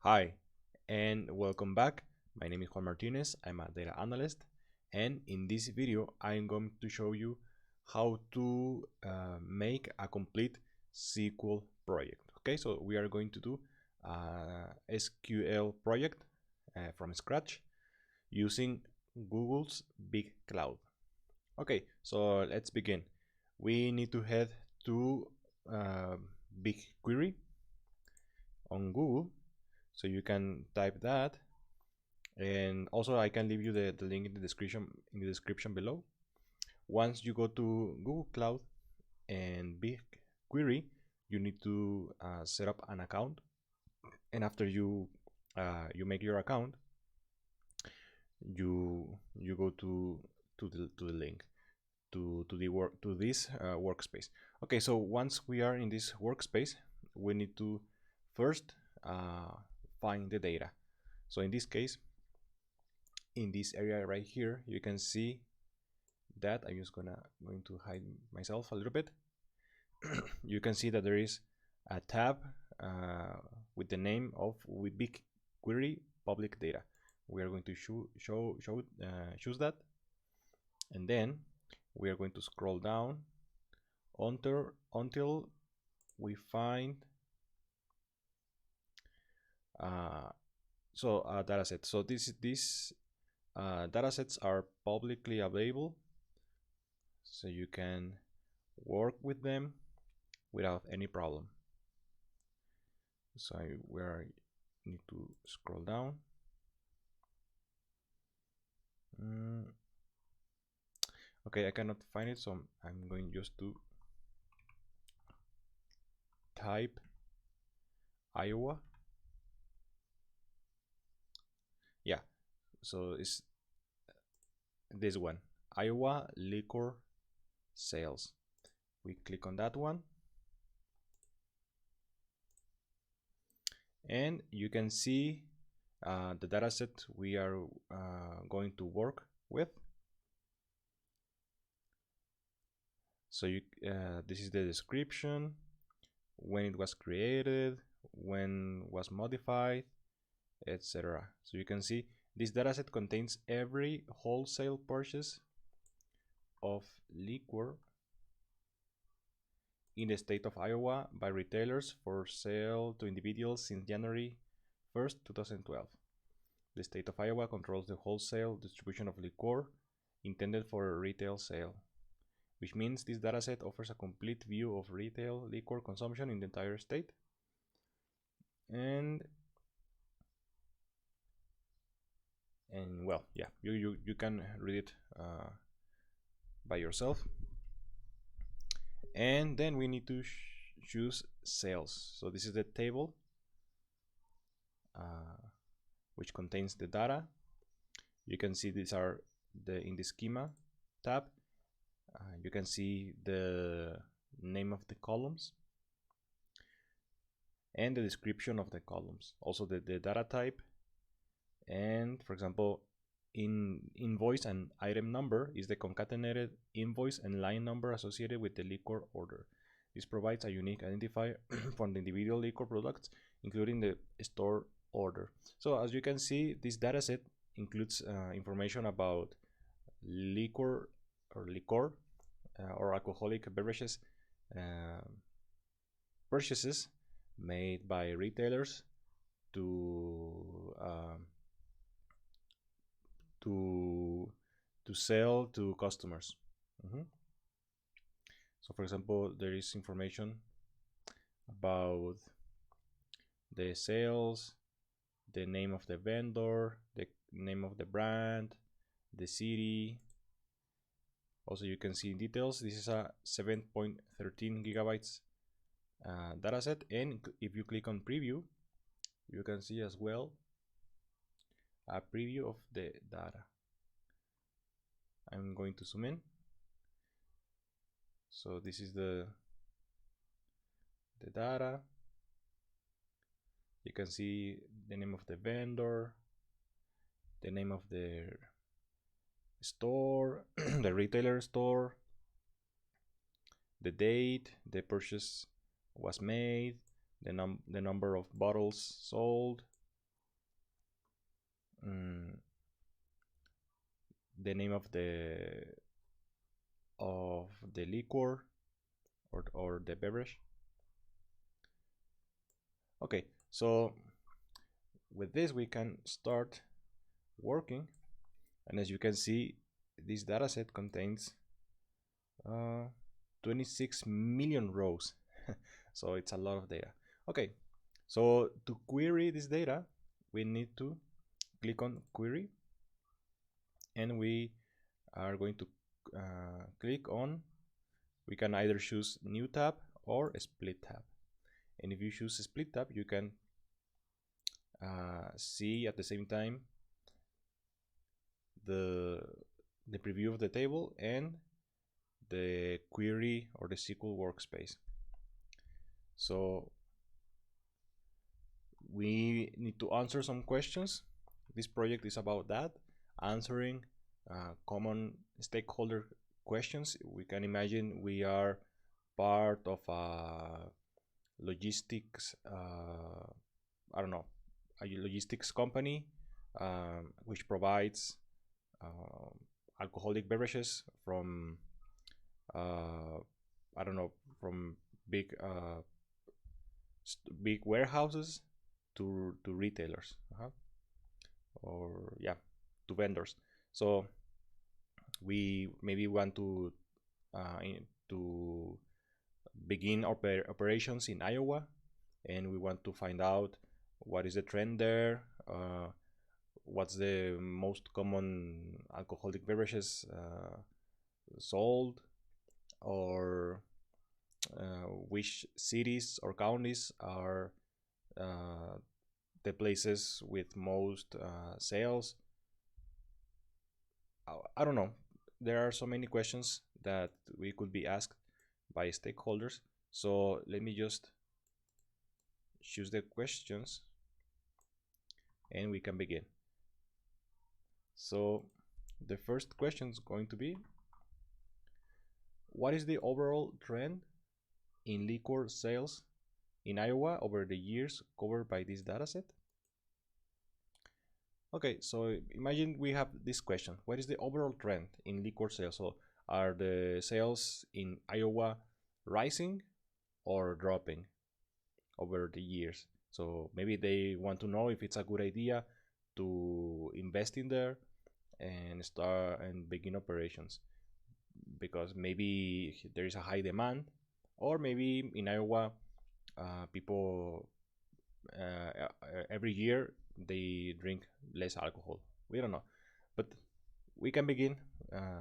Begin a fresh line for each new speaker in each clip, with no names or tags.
Hi, and welcome back. My name is Juan Martinez. I'm a data analyst, and in this video, I'm going to show you how to make a complete SQL project. Okay, so we are going to do a SQL project from scratch using Google's Big Cloud. Okay, so let's begin. We need to head to BigQuery on Google. So you can type that, and also I can leave you the link in the description below. Once you go to Google Cloud and BigQuery, you need to set up an account, and after you make your account, you go to the link to this workspace. Okay, so once we are in this workspace, we need to first find the data. So in this case, in this area right here, you can see that I'm just going to hide myself a little bit. You can see that there is a tab with the name of BigQuery public data. We are going to choose that, and then we are going to scroll down until we find a dataset. So these datasets are publicly available, so you can work with them without any problem. So need to scroll down. Okay, I cannot find it, so I'm going just to type Iowa. Yeah, so it's this one, Iowa liquor sales. We click on that one, and you can see the dataset we are going to work with. So this is the description, when it was created, when was modified, etc. So you can see this dataset contains every wholesale purchase of liquor in the state of Iowa by retailers for sale to individuals since January 1st, 2012. The state of Iowa controls the wholesale distribution of liquor intended for retail sale, which means this dataset offers a complete view of retail liquor consumption in the entire state. And well, yeah, you can read it by yourself. And then we need to choose sales. So this is the table which contains the data. You can see these are in the schema tab. You can see the name of the columns and the description of the columns, also the data type, and for example, in invoice and item number is the concatenated invoice and line number associated with the liquor order. This provides a unique identifier for the individual liquor products, including the store order. So as you can see, this dataset includes information about liquor or alcoholic beverages purchases made by retailers to sell to customers. So for example, there is information about the sales, the name of the vendor, the name of the brand, the city. Also, you can see details. This is a 7.13 gigabytes dataset, and if you click on preview, you can see as well a preview of the data. I'm going to zoom in. So this is the data. You can see the name of the vendor, the name of the store, the retailer store, the date the purchase was made, the number of bottles sold, mm, the name of the liquor or the beverage. Okay, so with this we can start working, and as you can see, this dataset contains 26 million rows. So it's a lot of data. Okay, so to query this data, we need to click on query, and we are going to click on, we can either choose new tab or split tab. And if you choose split tab, you can see at the same time the preview of the table and the query or the SQL workspace. So we need to answer some questions. This project is about that, answering common stakeholder questions. We can imagine we are part of a logistics, I don't know, a logistics company which provides alcoholic beverages from I don't know, from big big warehouses to retailers, or yeah, to vendors. So we maybe want to to begin operations in Iowa, and we want to find out what is the trend there, what's the most common alcoholic beverages sold, or which cities or counties are the places with most sales. I don't know. There are so many questions that we could be asked by stakeholders. So let me just choose the questions and we can begin. So the first question is going to be, what is the overall trend in liquor sales in Iowa over the years covered by this dataset? Okay, so imagine we have this question. What is the overall trend in liquor sales? So are the sales in Iowa rising or dropping over the years? So maybe they want to know if it's a good idea to invest in there and start and begin operations, because maybe there is a high demand, or maybe in Iowa people every year they drink less alcohol. We don't know, but we can begin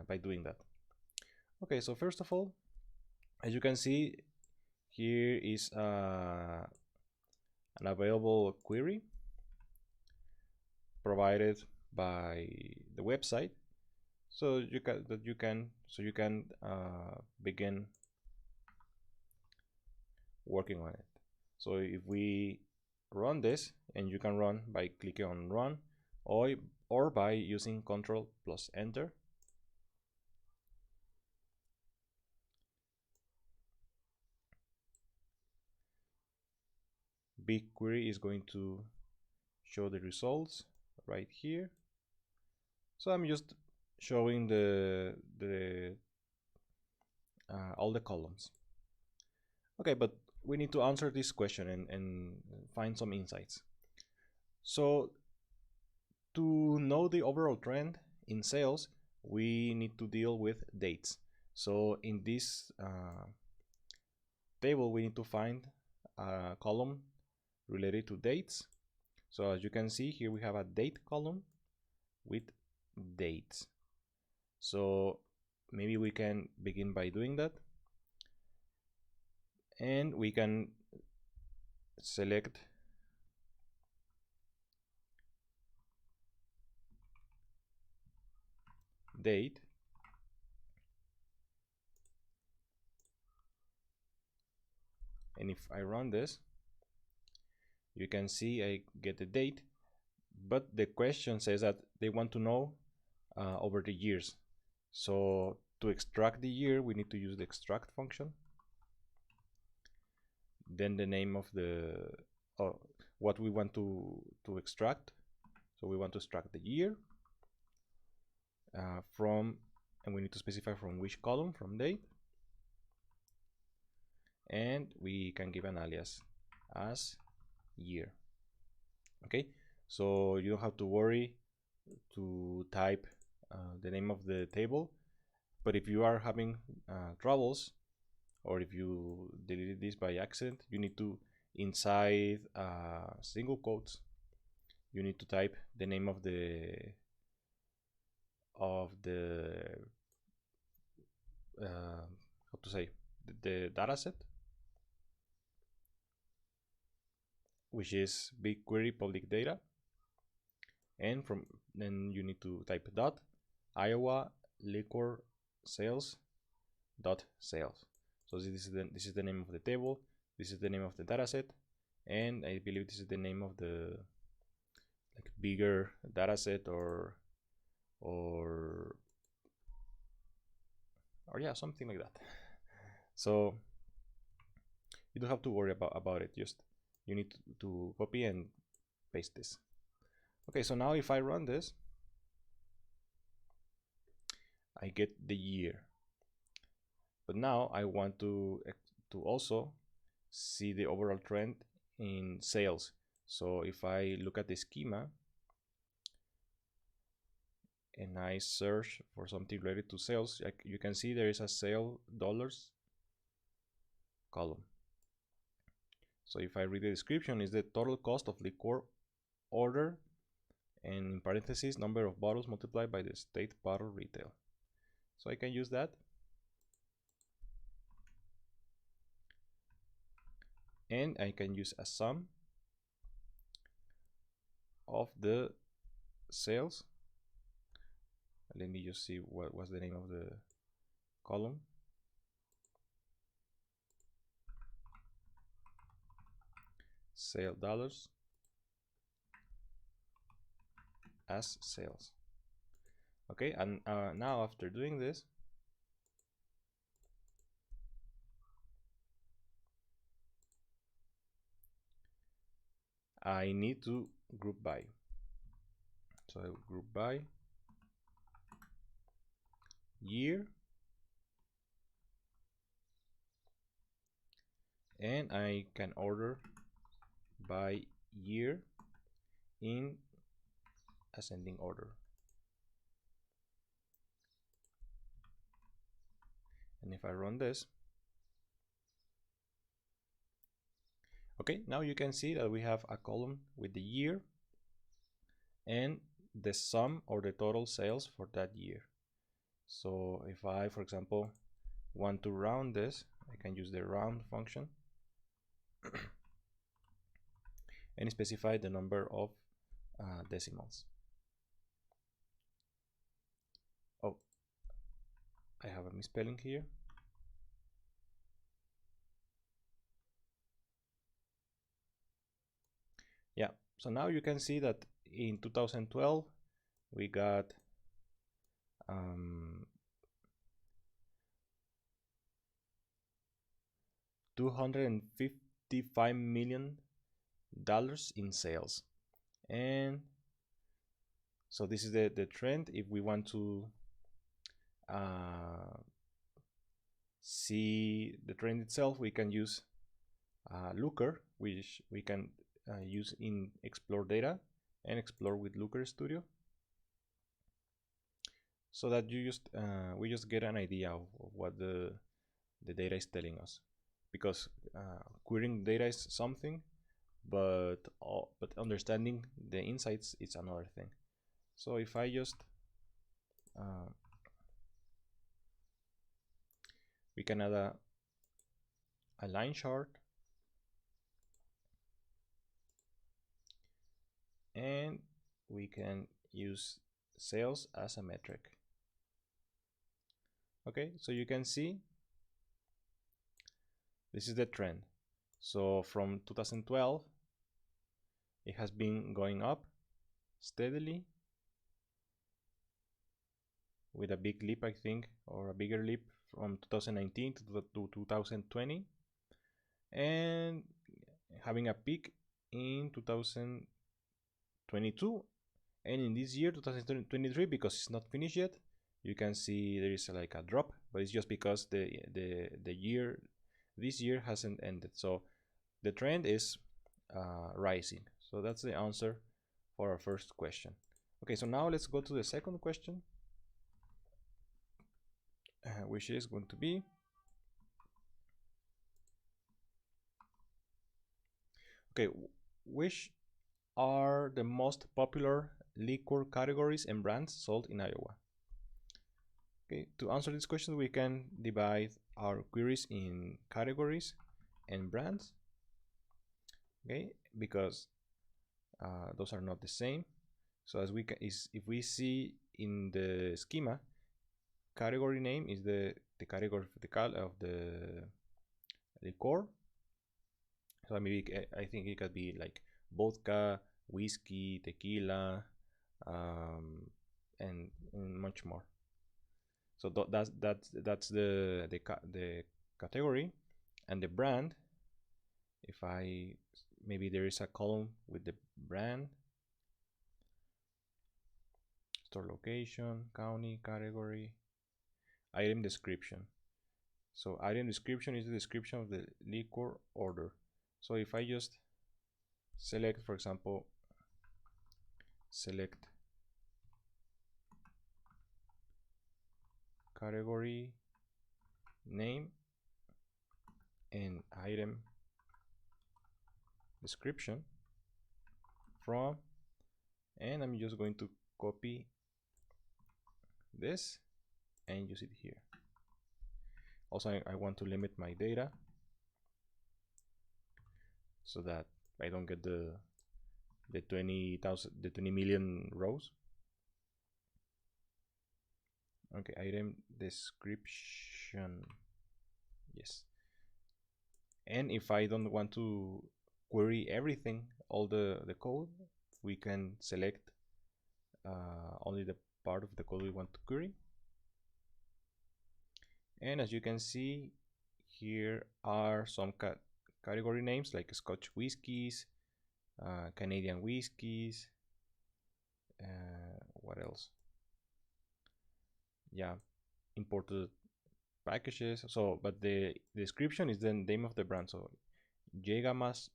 by doing that. Okay, so first of all, as you can see, here is an available query provided by the website, so you can begin working on it. So if we run this, and you can run by clicking on run, or by using Control plus Enter. BigQuery is going to show the results right here. So I'm just showing all the columns. Okay, but we need to answer this question and find some insights. So to know the overall trend in sales, we need to deal with dates. So in this table, we need to find a column related to dates. So as you can see here, we have a date column with dates. So maybe we can begin by doing that, and we can select date, and if I run this, you can see I get the date, but the question says that they want to know over the years. So to extract the year, we need to use the extract function, then the name of the what we want to extract. So we want to extract the year and we need to specify from which column, from date, and we can give an alias as year. Okay, so you don't have to worry to type the name of the table, but if you are having troubles, or if you deleted this by accident, you need to, inside single quotes, you need to type the name of the how to say, the dataset, which is BigQuery public data, and from then you need to type dot Iowa liquor sales dot sales. So this is the name of the table, this is the name of the dataset, and I believe this is the name of the like bigger dataset or yeah, something like that. So you don't have to worry about it, just you need to copy and paste this. Okay, so now if I run this, I get the year, but now I want to also see the overall trend in sales. So if I look at the schema and I search for something related to sales, you can see there is a sale dollars column. So if I read the description, is the total cost of liquor order, and in parentheses, number of bottles multiplied by the state bottle retail. So I can use that. And I can use a sum of the sales. Let me just see what was the name of the column. Sale dollars as sales. Okay, and now after doing this, I need to group by. So I will group by year, and I can order by year in ascending order. And if I run this, okay, now you can see that we have a column with the year and the sum or the total sales for that year. So if I, for example, want to round this, I can use the round function and specify the number of decimals. Oh, I have a misspelling here. Yeah, so now you can see that in 2012 we got $255 million in sales, and so this is the trend. If we want to see the trend itself, we can use Looker, which we can use in Explore Data and Explore with Looker Studio, so that you just we just get an idea of what the data is telling us, because querying data is something, but understanding the insights is another thing. So if I just we can add a line chart, and we can use sales as a metric. Okay, so you can see this is the trend. So from 2012 it has been going up steadily with a big leap, I think, or a bigger leap from 2019 to 2020, and having a peak in 2022 And in this year 2023, because it's not finished yet, you can see there is like a drop, but it's just because this year hasn't ended. So the trend is rising. So that's the answer for our first question. Okay, so now let's go to the second question, which is going to be, okay, which are the most popular liquor categories and brands sold in Iowa? Okay, to answer this question, we can divide our queries in categories and brands. Okay, because those are not the same. So as we can, if we see in the schema, category name is the category of the liquor. So maybe I think it could be like vodka, whiskey, tequila, and much more. So that's the category, and the brand. If I maybe there is a column with the brand, store location, county, category, item description. So item description is the description of the liquor order. So if I just select, for example, select category name and item description from, and I'm just going to copy this and use it here. Also, I want to limit my data so that I don't get the 20 million rows. Okay, item description, yes. And if I don't want to query everything, all the code, we can select only the part of the code we want to query. And as you can see, here are some category names like Scotch whiskies, Canadian whiskies, what else? Yeah, imported packages. So, but the description is the name of the brand. So, Jägermeister,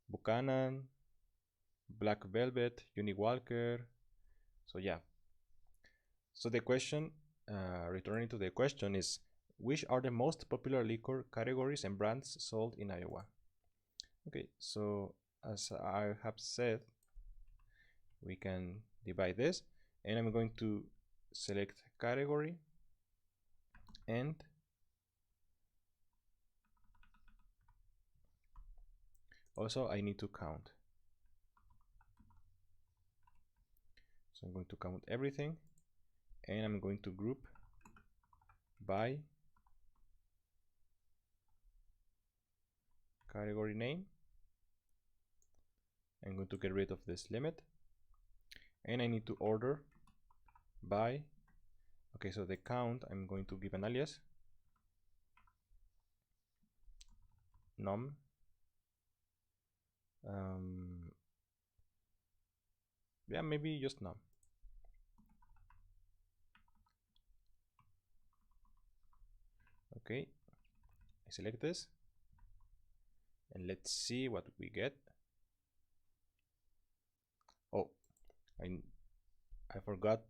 Buchanan, Black Velvet, Unique Walker. So yeah. So the question, returning to the question, is which are the most popular liquor categories and brands sold in Iowa? Okay, so as I have said, we can divide this, and I'm going to select category, and also I need to count. So I'm going to count everything, and I'm going to group by category name. I'm going to get rid of this limit, and I need to order by, okay, so the count, I'm going to give an alias, num, yeah, maybe just num. Okay, I select this, and let's see what we get. Oh, I forgot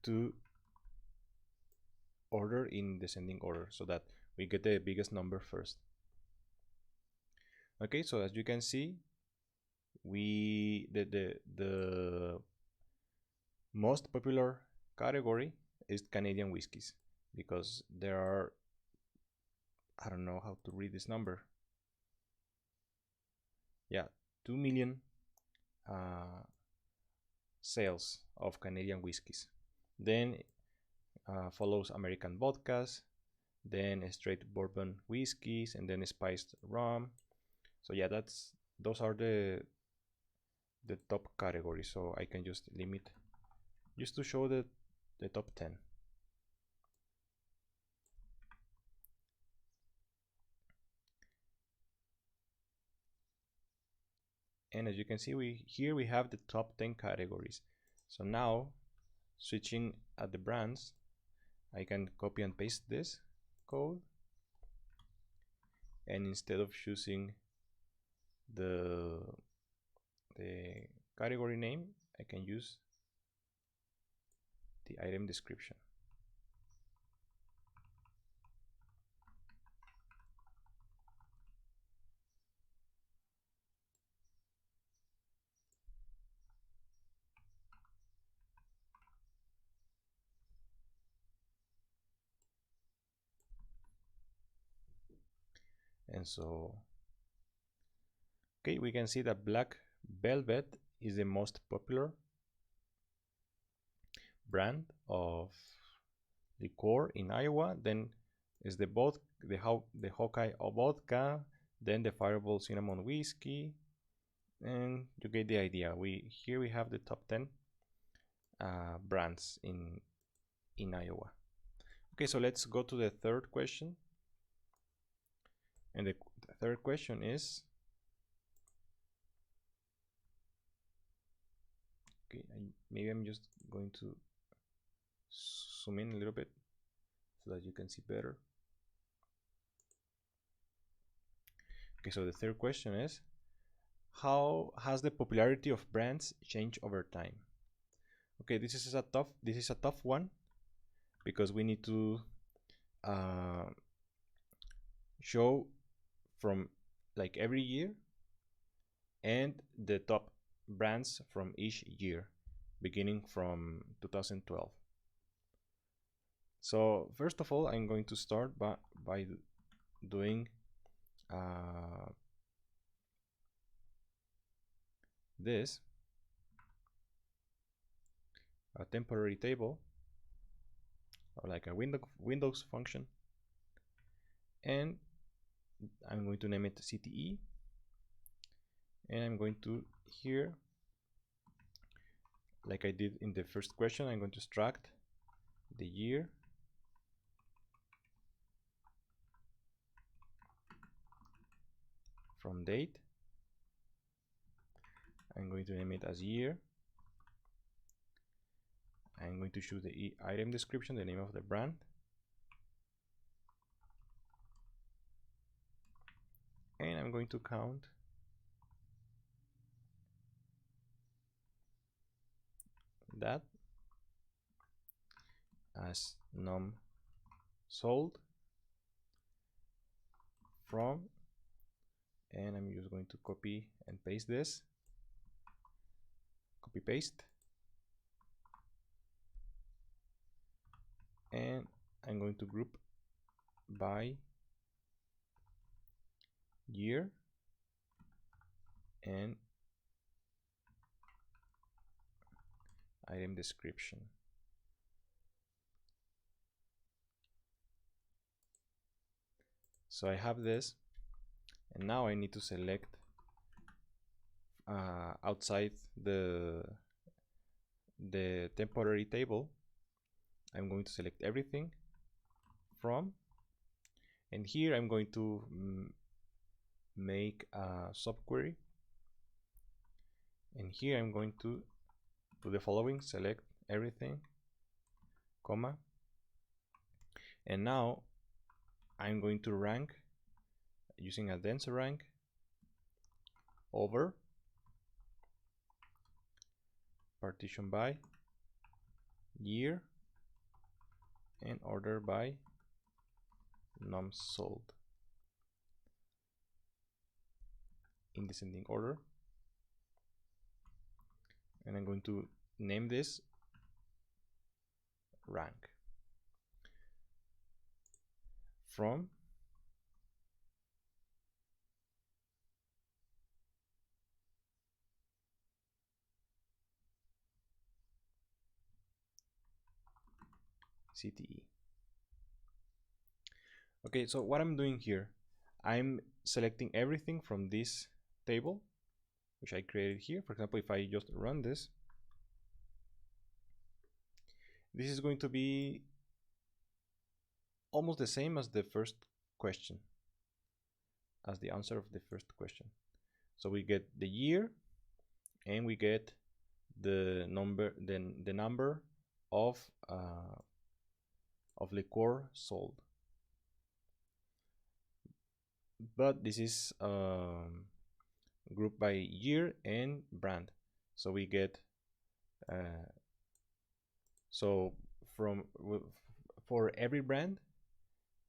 to order in descending order so that we get the biggest number first. Okay, so as you can see, the most popular category is Canadian whiskies, because there are, I don't know how to read this number. Yeah, 2 million sales of Canadian whiskies. Then follows American vodkas, then straight bourbon whiskeys, and then spiced rum. So yeah, those are the top categories. So I can just limit just to show the top 10. And as you can see, here we have the top 10 categories. So now, switching at the brands, I can copy and paste this code, and instead of choosing the category name, I can use the item description. And so, okay, we can see that black velvet is the most popular brand of liqueur in Iowa. Then is the Hawkeye vodka, then the Fireball cinnamon whiskey, and you get the idea. Here we have the top 10 brands in Iowa. Okay, so let's go to the third question. And the third question is, okay, maybe I'm just going to zoom in a little bit so that you can see better. Okay, so the third question is, how has the popularity of brands changed over time? Okay, this is a tough one because we need to show from like every year and the top brands from each year beginning from 2012. So first of all, I'm going to start by doing this, a temporary table, or like a Windows function, and I'm going to name it CTE, and I'm going to here, like I did in the first question, I'm going to extract the year from date. I'm going to name it as year. I'm going to choose the item description, the name of the brand, and I'm going to count that as num sold from, and I'm just going to copy and paste this, copy paste, and I'm going to group by year and item description. So I have this, and now I need to select outside the temporary table. I'm going to select everything from, and here I'm going to make a subquery, and here I'm going to do the following: select everything, comma, and now I'm going to rank using a dense rank over partition by year and order by num sold in descending order. And I'm going to name this rank from CTE. Okay, so what I'm doing here, I'm selecting everything from this table, which I created here. For example, if I just run this is going to be almost the same as the first question, as the answer of the first question. So we get the year, and we get the number, the number of liquor sold. But this is grouped by year and brand. So we get so from for every brand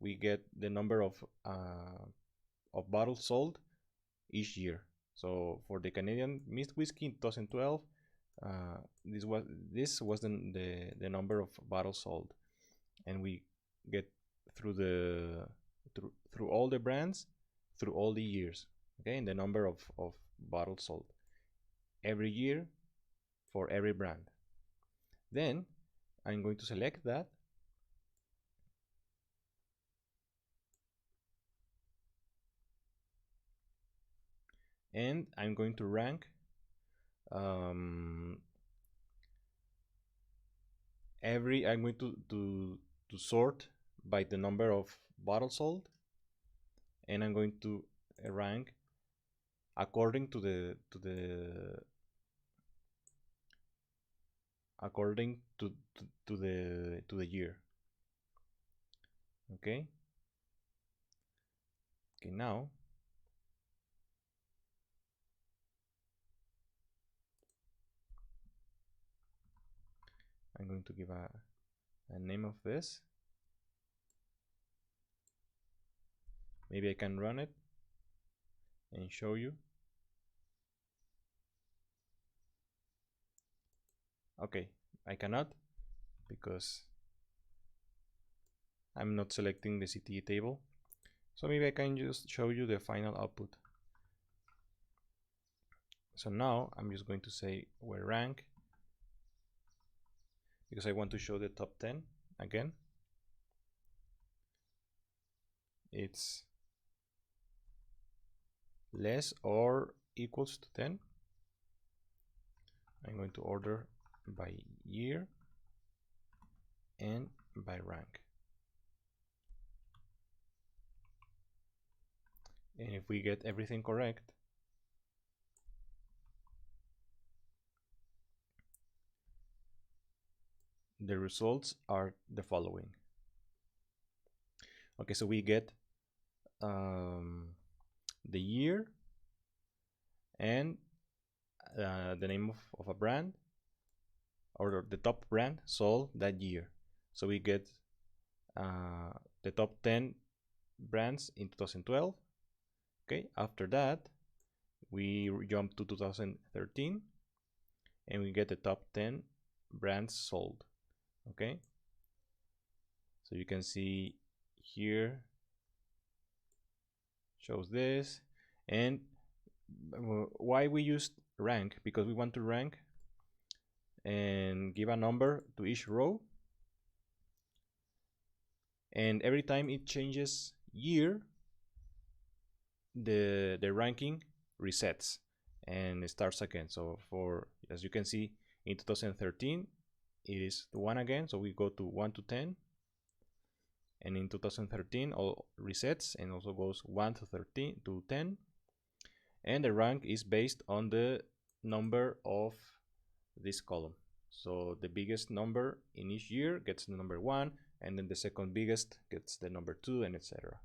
we get the number of bottles sold each year. So for the Canadian mixed whiskey in 2012, this was the number of bottles sold, and we get through the through all the brands through all the years, okay, and the number of bottles sold every year for every brand. Then I'm going to select that, and I'm going to rank I'm going to sort by the number of bottles sold, and I'm going to rank according to the year. Okay, now I'm going to give a name of this. Maybe I can run it and show you. Okay, I cannot because I'm not selecting the CTE table. So maybe I can just show you the final output. So now I'm just going to say where rank, because I want to show the top 10 again. It's less or equals to 10. I'm going to order by year and by rank. And if we get everything correct, the results are the following. Okay, so we get the year and the name of a brand, or the top brand sold that year. So we get the top 10 brands in 2012. Okay, after that we jump to 2013 and we get the top 10 brands sold. Okay, so you can see here shows this. And why we used rank? Because we want to rank and give a number to each row, and every time it changes year, the ranking resets and it starts again. So for, as you can see, in 2013 it is 1 again, so we go to 1 to 10, and in 2013 all resets and also goes 1 to 13 to 10, and the rank is based on the number of this column. So the biggest number in each year gets the number 1, and then the second biggest gets the number 2, and etc.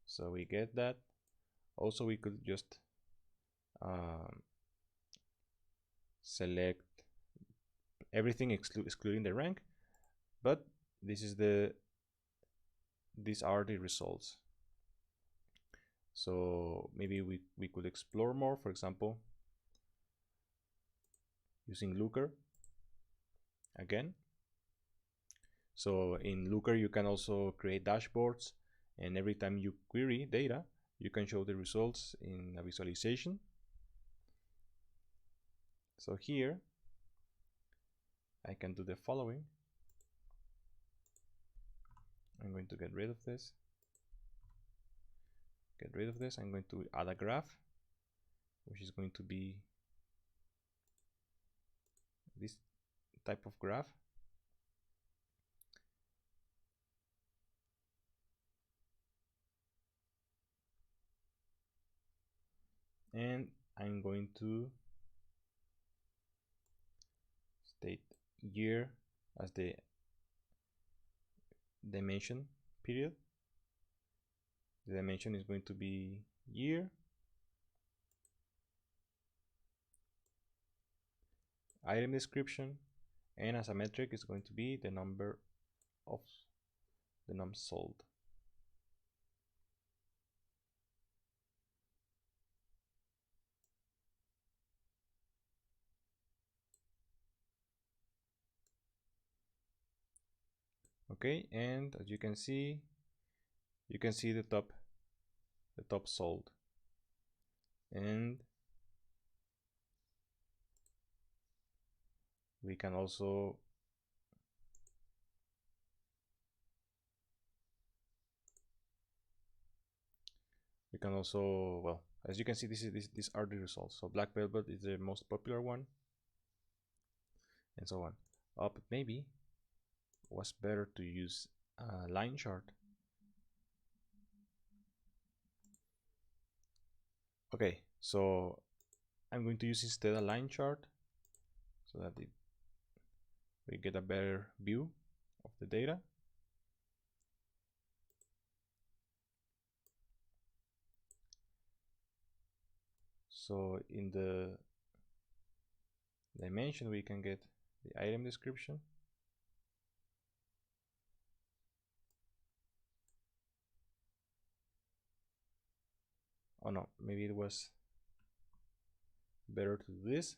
So we get that. Also, we could just select everything excluding the rank, but these are the results. So maybe we could explore more, for example, using Looker again. So in Looker you can also create dashboards, and every time you query data you can show the results in a visualization. So here I can do the following. I'm going to get rid of this. I'm going to add a graph, which is going to be this type of graph. and I'm going to state year as the dimension period. The dimension is going to be year. Item description, and as a metric is going to be the number of the nums sold. Okay, and as you can see the top sold, and we can also well, as you can see, these are the results. So black velvet is the most popular one, and so on. But maybe it was better to use a line chart. Okay, so I'm going to use instead a line chart so that we get a better view of the data. So in the dimension we can get the item description, oh no, maybe it was better to do this,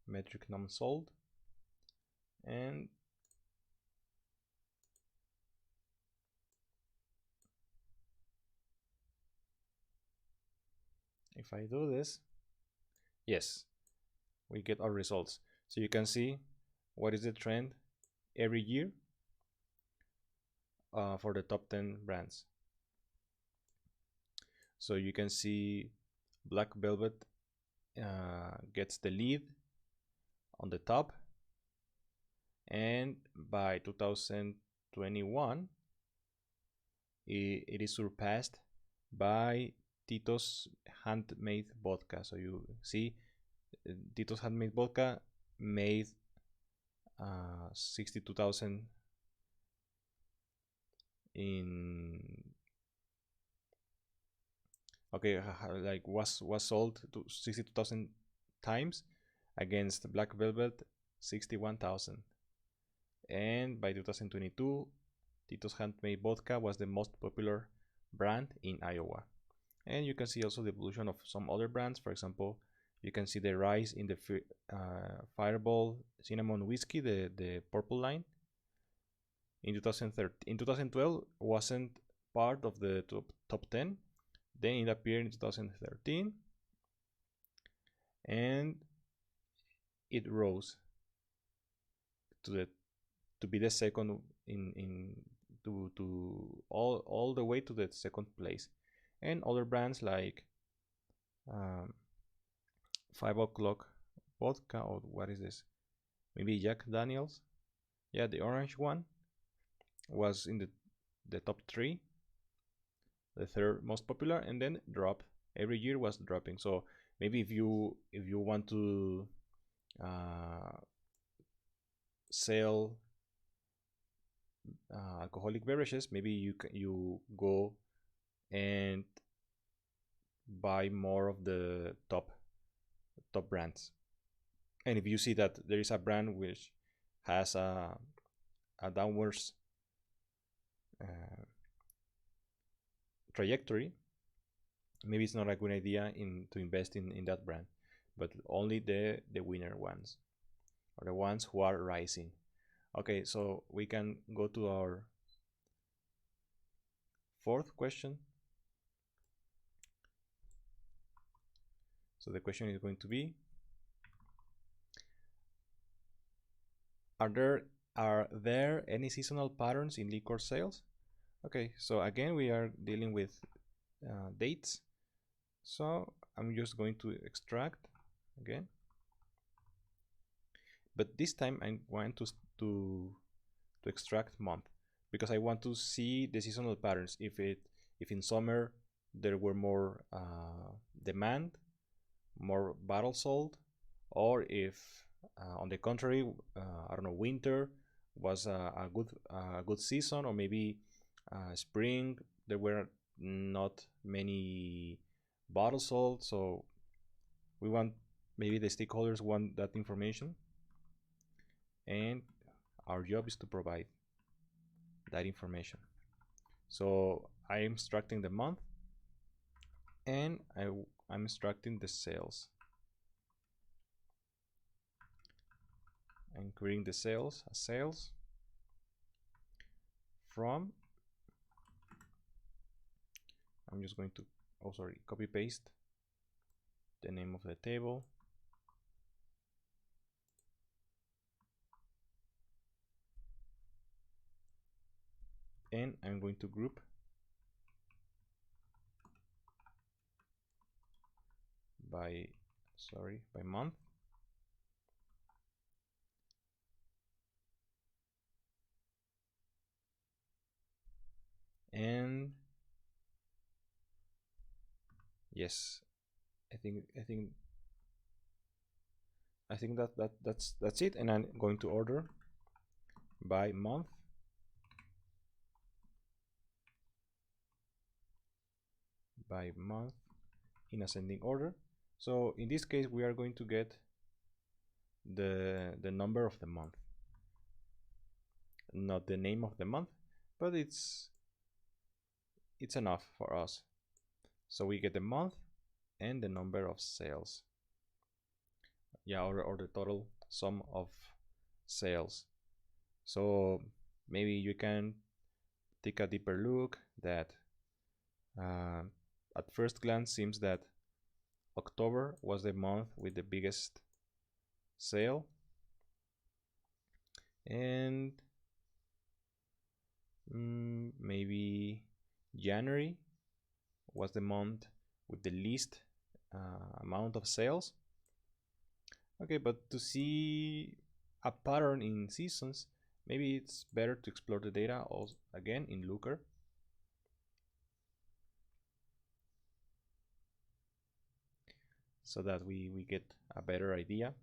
metric num sold, and if I do this, yes, we get our results. So you can see what is the trend every year for the top 10 brands. So you can see Black Velvet gets the lead on the top, and by 2021 it is surpassed by Tito's handmade vodka. So you see Tito's handmade vodka made 62,000 in like was sold to 62,000 times against Black Velvet 61,000. And by 2022 Tito's handmade vodka was the most popular brand in Iowa. And you can see also the evolution of some other brands. For example, you can see the rise in the Fireball cinnamon whiskey, the purple line. In 2012 wasn't part of the top 10. Then it appeared in 2013, and it rose to be the second to all the way to the second place. And other brands like 5 o'clock vodka, or what is this? Maybe Jack Daniels. Yeah, the orange one was in the top 3, the third most popular, and then dropped. Every year was dropping. So maybe if you want to sell alcoholic beverages, maybe you go and buy more of the top brands. And if you see that there is a brand which has a downwards trajectory, maybe it's not a good idea to invest in that brand, but only the winner ones, or the ones who are rising. Okay, so we can go to our fourth question. So the question is going to be, are there any seasonal patterns in liquor sales? Okay, so again we are dealing with dates. So I'm just going to extract again, but this time I want to extract month, because I want to see the seasonal patterns. If in summer there were more demand, more bottles sold, or if on the contrary, I don't know, winter was a good season, or maybe spring there were not many bottles sold. So we want, maybe the stakeholders want that information, and our job is to provide that information. So I am extracting the month, and I'm extracting the sales. I'm creating the sales as sales from, I'm just going to, oh sorry, copy paste the name of the table, and I'm going to group by, sorry, by month. And yes, I think that's it. And I'm going to order by month, in ascending order. So in this case, we are going to get the number of the month, not the name of the month, but it's enough for us. So we get the month and the number of sales, yeah, or the total sum of sales. So maybe you can take a deeper look that at first glance seems that October was the month with the biggest sale, and maybe January was the month with the least amount of sales. Okay, but to see a pattern in seasons, maybe it's better to explore the data also again in Looker. So that we get a better idea.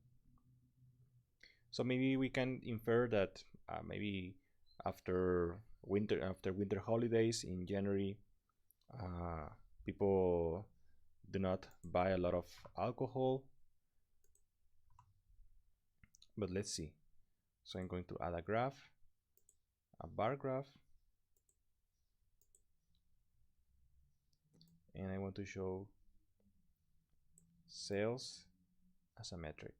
So maybe we can infer that maybe after winter holidays in January, people do not buy a lot of alcohol. But let's see. So I'm going to add a graph, a bar graph, and I want to show sales as a metric.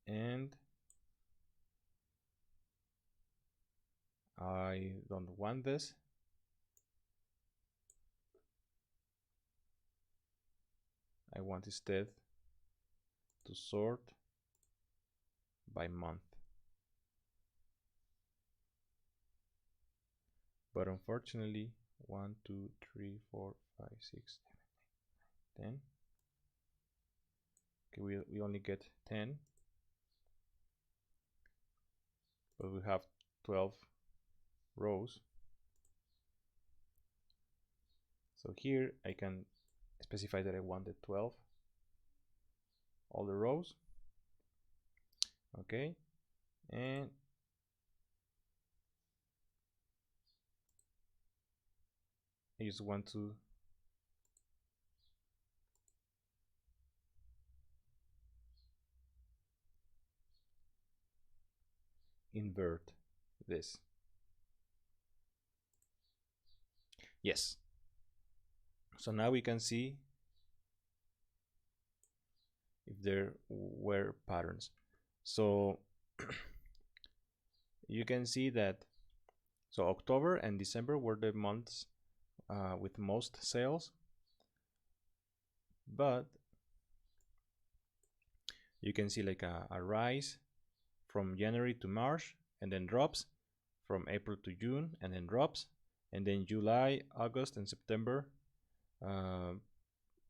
And I don't want this. I want instead to sort by month. But unfortunately, 1, 2, 3, 4, 5, 6, 7, 8, 9, 10. Okay, we only get 10, but we have 12 rows. So here I can specify that I want the 12, all the rows. Okay, and I just want to invert this. Yes. So now we can see if there were patterns. So you can see that, so October and December were the months with most sales, but you can see like a rise from January to March, and then drops from April to June, and then drops, and then July, August, and September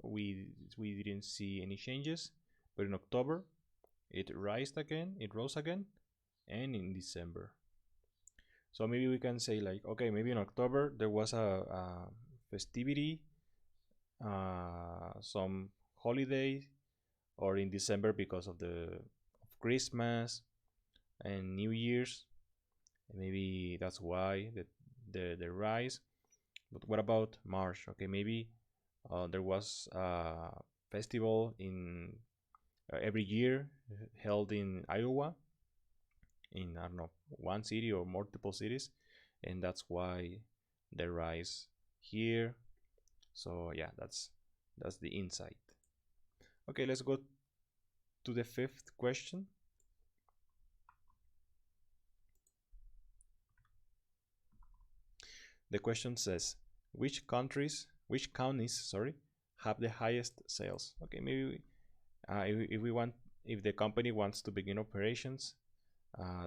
we didn't see any changes, but in October it rose again, and in December. So maybe we can say like, okay, maybe in October there was a festivity, some holiday, or in December because of Christmas and New Year's. And maybe that's why the rise. But what about March? Okay, maybe there was a festival in every year held in Iowa, in, I don't know, one city or multiple cities, and that's why the rise here. So yeah, that's the insight. Okay, let's go to the fifth question. The question says, which counties, sorry, have the highest sales? Okay, maybe if we want, if the company wants to begin operations,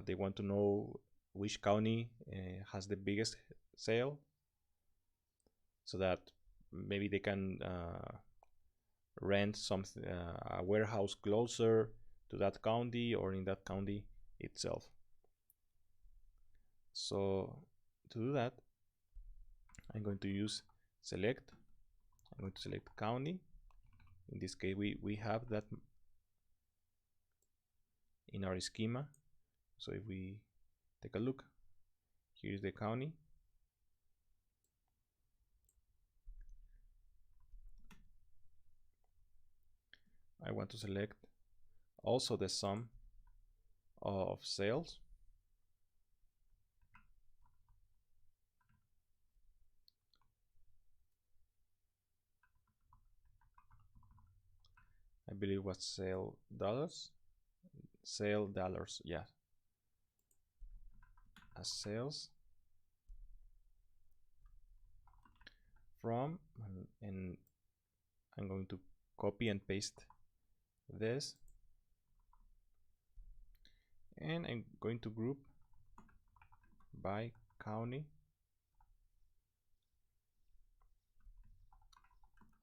they want to know which county has the biggest sale, so that maybe they can rent something, a warehouse closer to that county or in that county itself. So to do that, I'm going to use select. I'm going to select county. In this case, we have that in our schema. So if we take a look, here's the county. I want to select also the sum of sales. I believe it was sale dollars, yeah, as sales from, and I'm going to copy and paste this, and I'm going to group by county,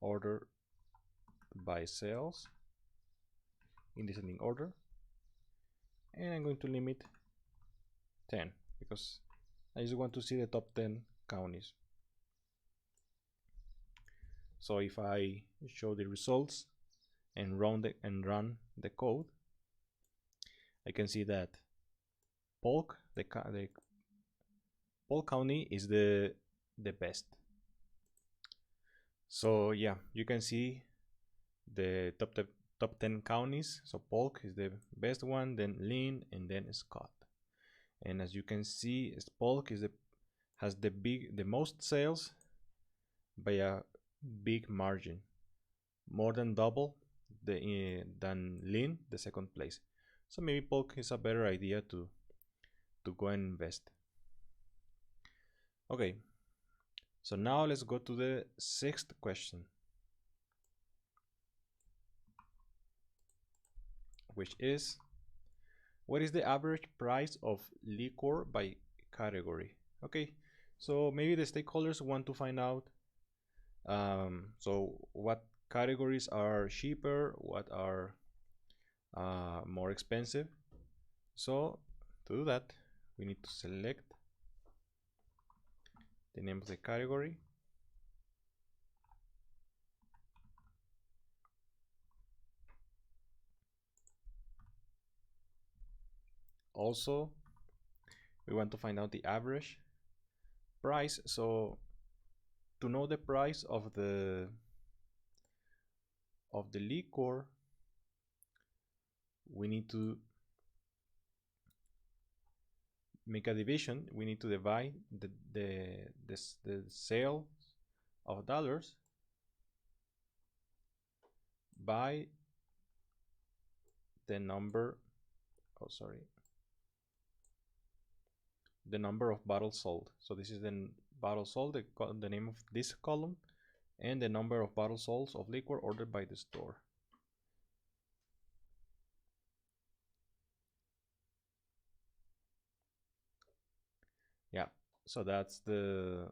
order by sales in descending order, and I'm going to limit 10 because I just want to see the top 10 counties. So if I show the results and run the code, I can see that Polk, the Polk County is the best. So yeah, you can see the top 10 counties. So Polk is the best one, then Lynn, and then Scott. And as you can see, Polk has the most sales by a big margin, more than double than Lynn, the second place. So maybe Polk is a better idea to go and invest. Okay, so now let's go to the sixth question, which is, what is the average price of liquor by category? Okay, so maybe the stakeholders want to find out, so what categories are cheaper, what are more expensive. So to do that, we need to select the name of the category. Also, we want to find out the average price. So to know the price of the liquor, we need to make a division. We need to divide the sale of dollars by the number, oh sorry, the number of bottles sold. So this is the bottles sold, the name of this column, and the number of bottles sold of liquor ordered by the store. Yeah, so that's the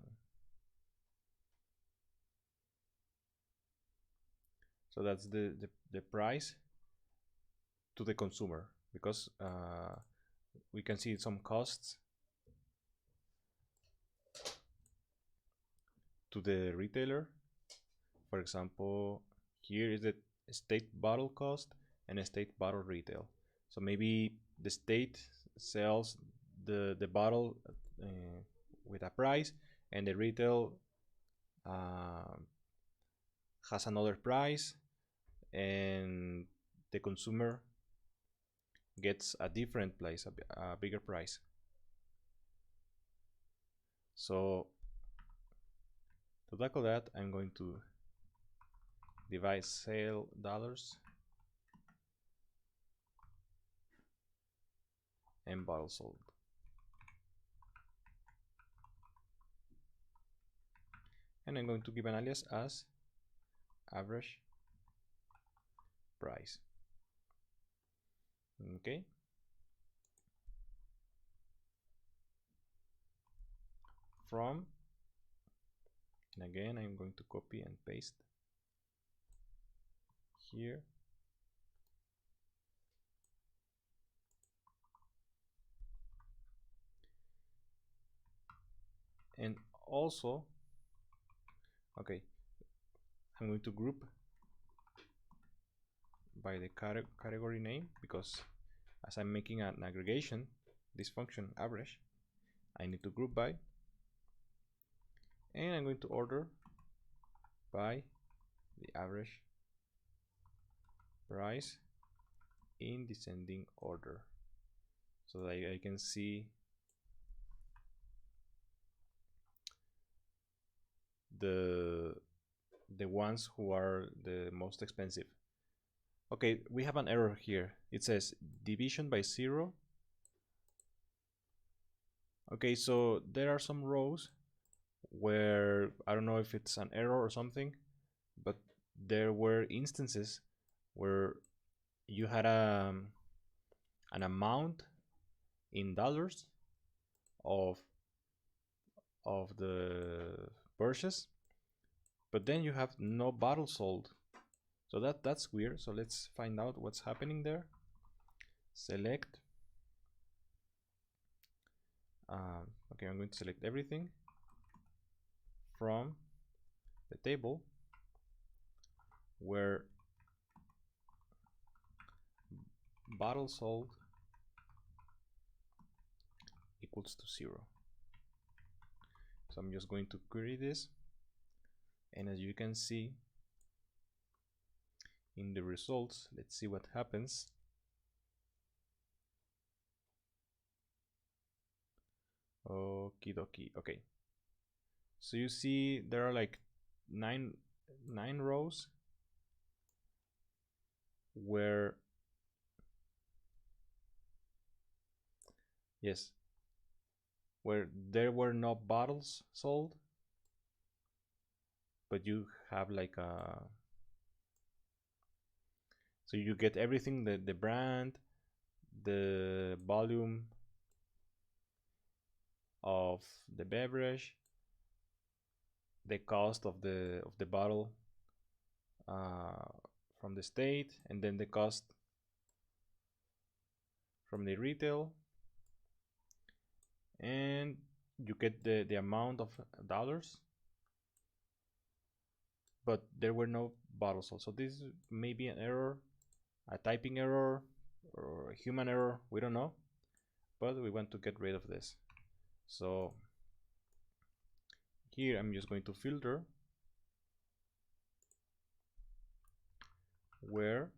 price to the consumer, because we can see some costs to the retailer. For example, here is the state bottle cost and a state bottle retail. So maybe the state sells the bottle with a price, and the retail uh, has another price, and the consumer gets a different price, a bigger price. So to tackle that, I'm going to divide sale dollars and bottle sold. And I'm going to give an alias as average price. Okay. From, and again I'm going to copy and paste here. And also, okay, I'm going to group by the category name, because as I'm making an aggregation, this function average, I need to group by, and I'm going to order by the average price in descending order, so that I can see the ones who are the most expensive. Okay, we have an error here. It says division by 0. Okay, so there are some rows where I don't know if it's an error or something, but there were instances where you had an amount in dollars of the purchase, but then you have no bottle sold. So that's weird. So let's find out what's happening there. Select. Okay, I'm going to select everything from the table where bottle sold equals to 0. So I'm just going to query this, and as you can see in the results, let's see what happens. Okie dokie. Okay, so you see there are like nine rows where, yes, where there were no bottles sold, but you have like a, so you get everything, the brand, the volume of the beverage, the cost of the bottle from the state, and then the cost from the retail, and you get the amount of dollars, but there were no bottles sold. So this may be an error, a typing error, or a human error, we don't know, but we want to get rid of this. So here I'm just going to filter where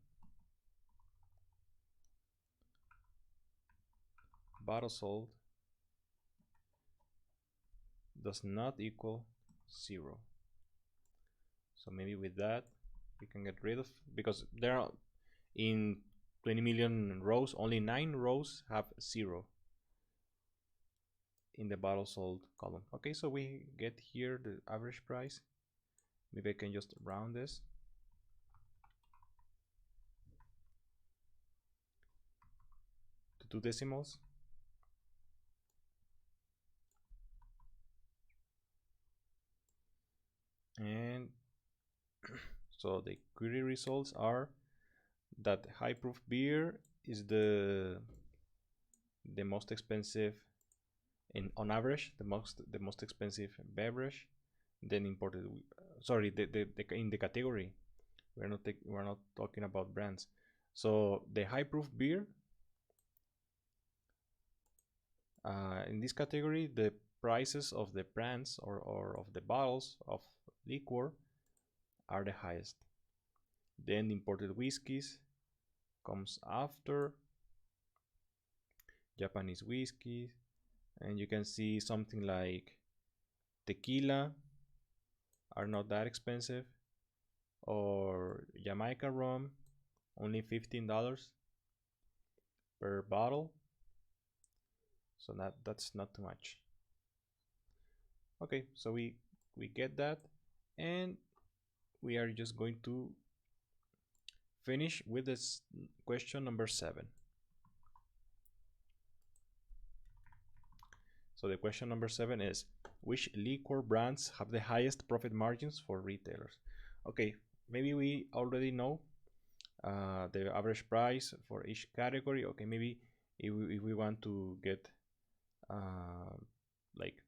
bottle sold does not equal 0. So maybe with that we can get rid of, because there are in 20 million rows, only 9 rows have 0 in the bottle sold column. Okay, so we get here the average price. Maybe I can just round this. To 2 decimals. And so the query results are that high proof beer is the the most expensive on average, the most expensive beverage, then imported. Sorry, the in the category. We're not talking about brands. So the high proof beer, in this category, the prices of the brands or of the bottles of liquor are the highest. Then imported whiskeys comes after, Japanese whiskey, and you can see something like tequila are not that expensive, or Jamaica rum, only $15 per bottle. So that's not too much. Okay, so we get that, and we are just going to finish with this question number 7. So the question number 7 is, which liquor brands have the highest profit margins for retailers? Okay, maybe we already know the average price for each category. Okay, maybe if we want to get like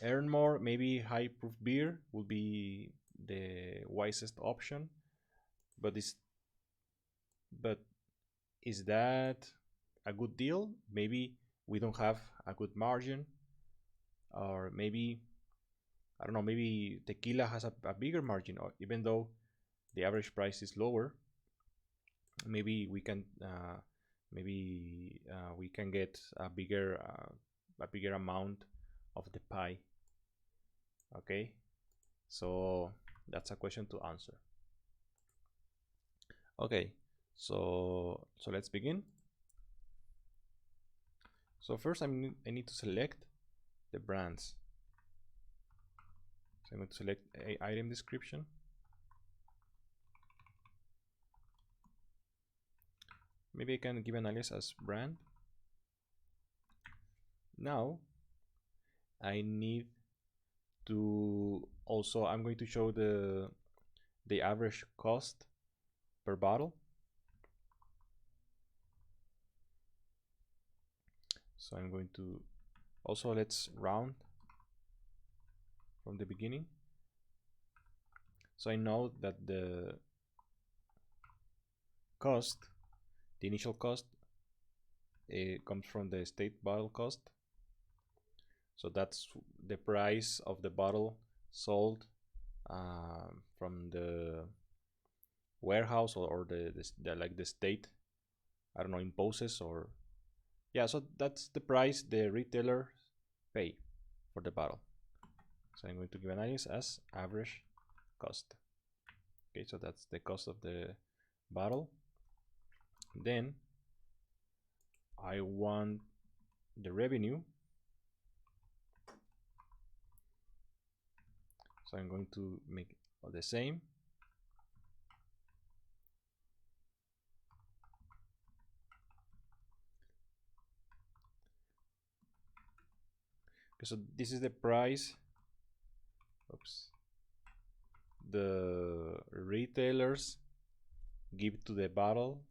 earn more, maybe high proof beer would be the wisest option. But is that a good deal? Maybe we don't have a good margin, or maybe, I don't know, maybe tequila has a bigger margin, or even though the average price is lower, maybe we can get a bigger amount of the pie. Okay, so that's a question to answer. Okay, so let's begin. So first I need to select the brands. So I'm going to select a item description. Maybe I can give an alias as brand. Now I need to also, I'm going to show the average cost per bottle. So I'm going to also, let's round from the beginning. So I know that the cost, the initial cost, it comes from the state bottle cost. So that's the price of the bottle sold from the warehouse, or the like the state, I don't know, imposes, or yeah, so that's the price the retailer pay for the bottle. So I'm going to give an alias as average cost. Okay, so that's the cost of the bottle. Then I want the revenue, so I'm going to make the same. Okay, so this is the price, oops, the retailers give to the bottle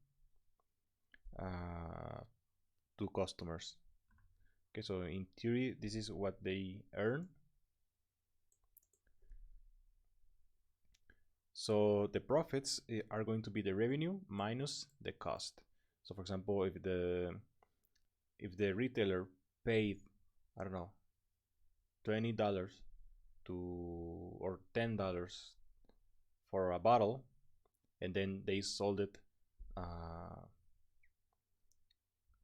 to customers. Okay, so in theory this is what they earn. So the profits are going to be the revenue minus the cost. So for example, if the retailer paid, I don't know, $20 to, or $10 for a bottle, and then they sold it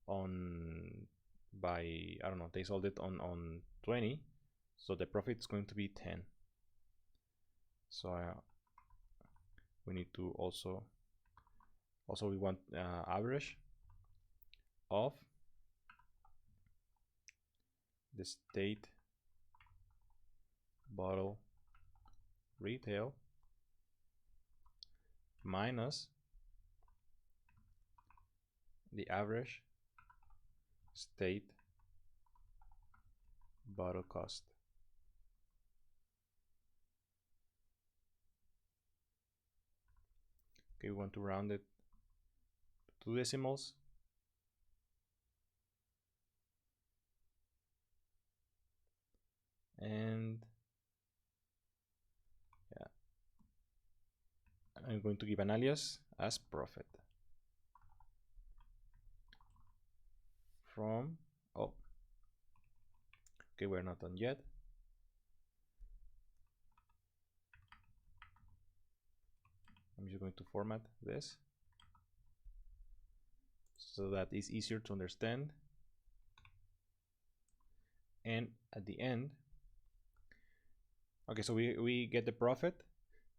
on by, I don't know, they sold it on 20, so the profit is going to be 10. So we need to also we want average of the state bottle retail minus the average state bottle cost. Okay, we want to round it to 2 decimals. and yeah, I'm going to give an alias as profit from, oh, okay, we're not done yet. I'm just going to format this so that it's easier to understand. And at the end, okay, so we get the profit,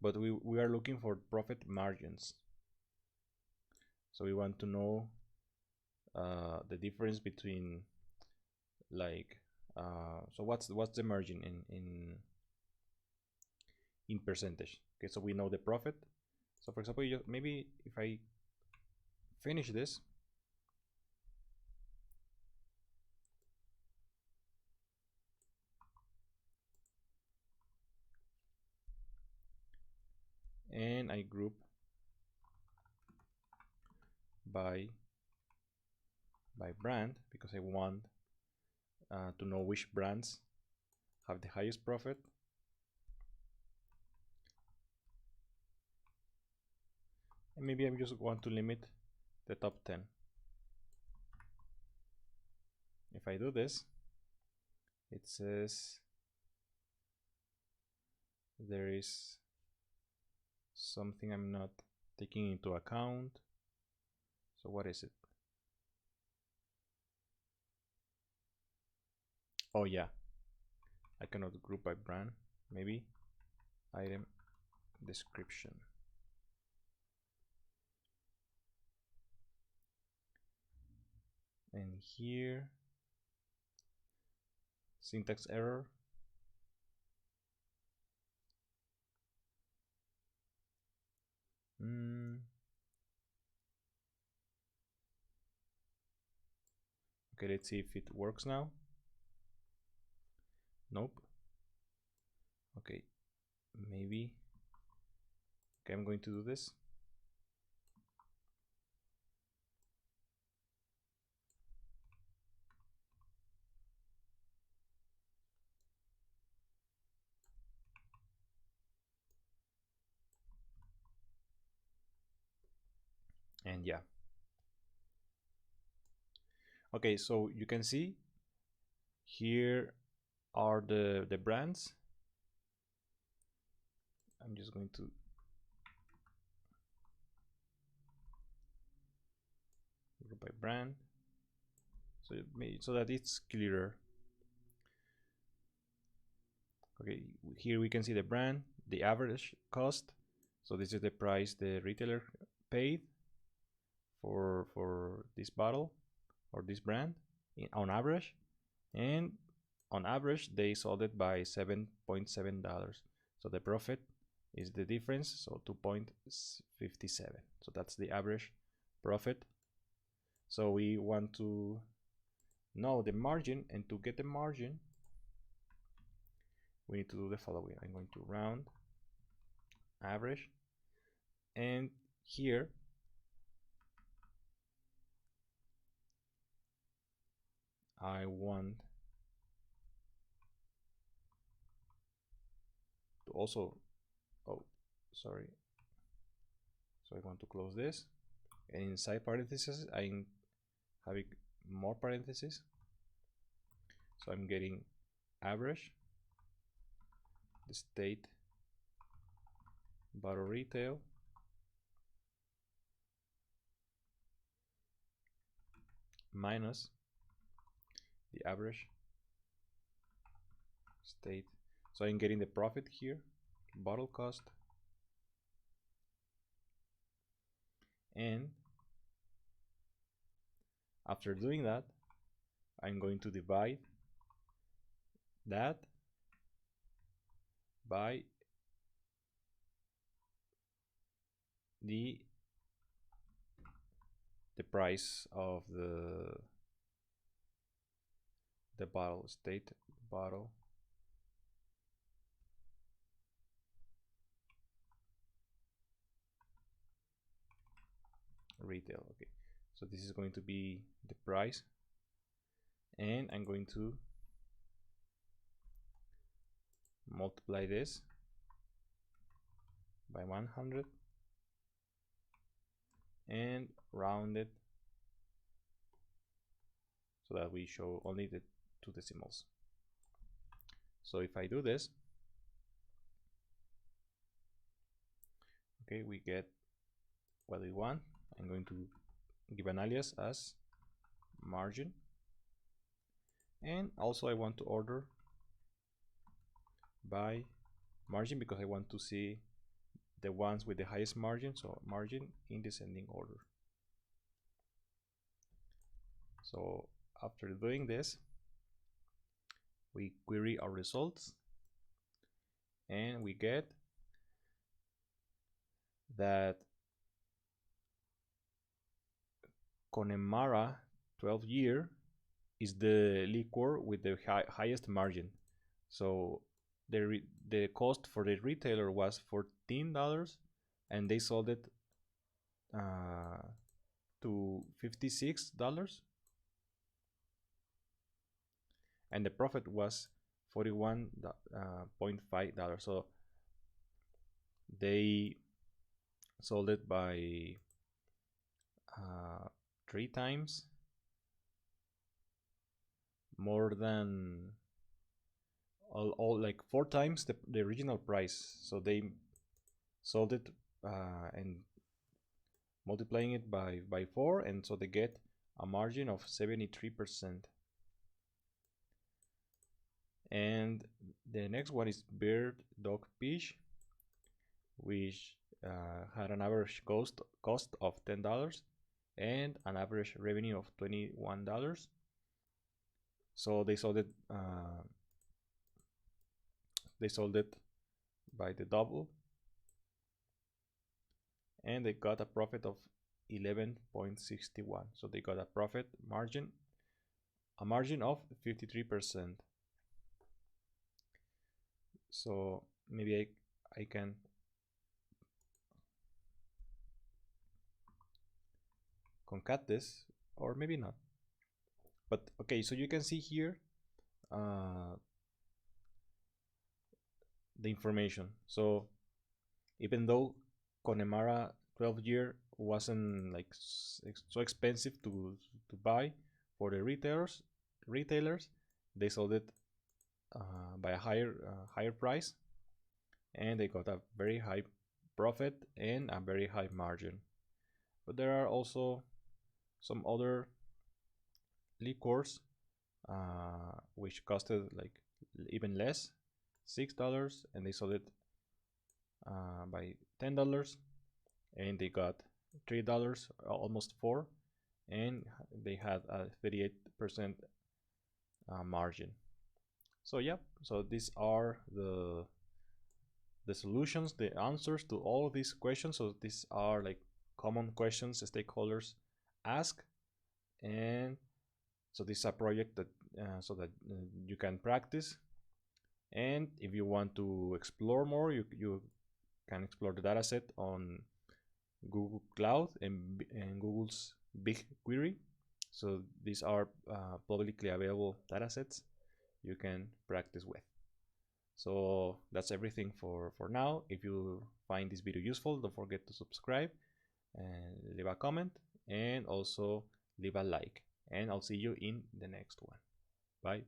but we are looking for profit margins. So we want to know the difference between, like, so what's the margin in percentage. Okay, so we know the profit. So for example, maybe if I finish this, and I group by brand, because I want to know which brands have the highest profit. And maybe I just want to limit the top 10. If I do this, it says there is something I'm not taking into account. So what is it? Oh yeah, I cannot group by brand. Maybe item description. And here, syntax error. Okay, let's see if it works now. Nope. Okay, maybe. Okay, I'm going to do this. And yeah. Okay, so you can see here are the brands. I'm just going to group by brand, so that it's clearer. Okay, here we can see the brand, the average cost. So this is the price the retailer paid for this bottle or this brand on average, and on average they sold it by $7.7. So the profit is the difference, so 2.57. So that's the average profit. So we want to know the margin, and to get the margin we need to do the following. I'm going to round average, and here I want to also, oh sorry, so I want to close this, and inside parentheses I'm having more parentheses, so I'm getting average, the state bottle retail, minus the average state. So I'm getting the profit here, bottle cost, and after doing that I'm going to divide that by the price of the bottle, state bottle retail. Okay, so this is going to be the price, and I'm going to multiply this by 100 and round it so that we show only the two decimals. So if I do this, okay, we get what we want. I'm going to give an alias as margin, and also I want to order by margin because I want to see the ones with the highest margin, so margin in descending order. So after doing this, we query our results and we get that Connemara 12-year is the liquor with the highest margin. So the cost for the retailer was $14 and they sold it to $56, and the profit was $41.5. So they sold it by 3 times more than all like 4 times the original price. So they sold it and multiplying it by 4, and so they get a margin of 73%. And the next one is bird dog fish, which had an average cost of $10 and an average revenue of $21. So they sold it by the double, and they got a profit of 11.61. So they got a margin of 53%. So maybe I can concat this, or maybe not. But okay, so you can see here the information. So even though Connemara 12-year wasn't like so expensive to buy for the retailers, they sold it by a higher price, and they got a very high profit and a very high margin. But there are also some other liquors which costed like even less, $6, and they sold it by $10, and they got $3, almost $4, and they had a 38% margin. So yeah, so these are the solutions, the answers to all of these questions. So these are like common questions stakeholders ask, and so this is a project that so that you can practice. And if you want to explore more, you can explore the dataset on Google Cloud and Google's BigQuery. So these are publicly available datasets you can practice with. So that's everything for now. If you find this video useful, don't forget to subscribe and leave a comment, and also leave a like. And I'll see you in the next one. Bye.